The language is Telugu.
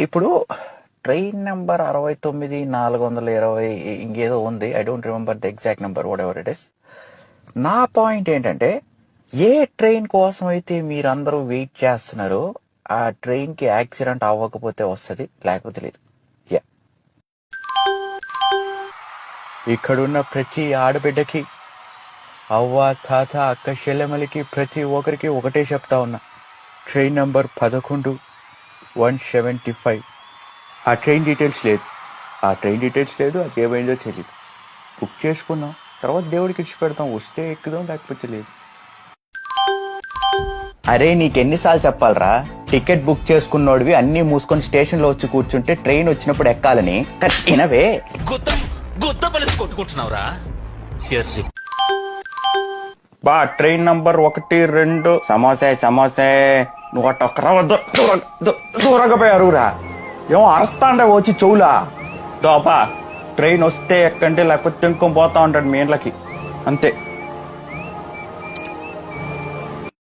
ఇప్పుడు ట్రైన్ నెంబర్ 69,420 ఇంకేదో ఉంది. I don't remember the exact number, what ever it is. నా పాయింట్ ఏంటంటే, ఏ ట్రైన్ కోసం అయితే మీరందరూ వెయిట్ చేస్తున్నారో ఆ ట్రైన్ కి యాక్సిడెంట్ అవ్వకపోతే వస్తుంది, లేకపోతే లేదు. యా, ఇక్కడున్న ప్రతి ఆడబిడ్డకి, అవ్వ, తాత, అక్క, చెల్లెమలకి, ప్రతి ఒక్కరికి ఒకటే చెప్తా ఉన్నా. Train number 11,175. ఆ ట్రైన్ డీటెయిల్స్ లేదు, అది ఏమైందో తెలీదు. బుక్ చేసుకున్నాం, తర్వాత దేవుడికి ఇచ్చి పెడతాం, వస్తే ఎక్కుదాం, లేకపోతే లేదు. అరే నీకెన్నిసార్లు చెప్పాలరా, టికెట్ బుక్ చేసుకున్నోడివి అన్ని మూసుకొని స్టేషన్ లో వచ్చి కూర్చుంటే ట్రైన్ వచ్చినప్పుడు ఎక్కాలని. ఇనవే కొట్టుకుంటున్నావురా. బా, ట్రైన్ నంబర్ 12. సమోసే నువ్వు అట్టొక్కరా, దూరంగా పోయారురా. ఏమో అరస్తాండే వచ్చి చెవులా. దోపా, ట్రైన్ వస్తే ఎక్కంటే, లేకపోతే ఇంకో పోతా ఉంటాడు మీ ఇంట్లకి, అంతే.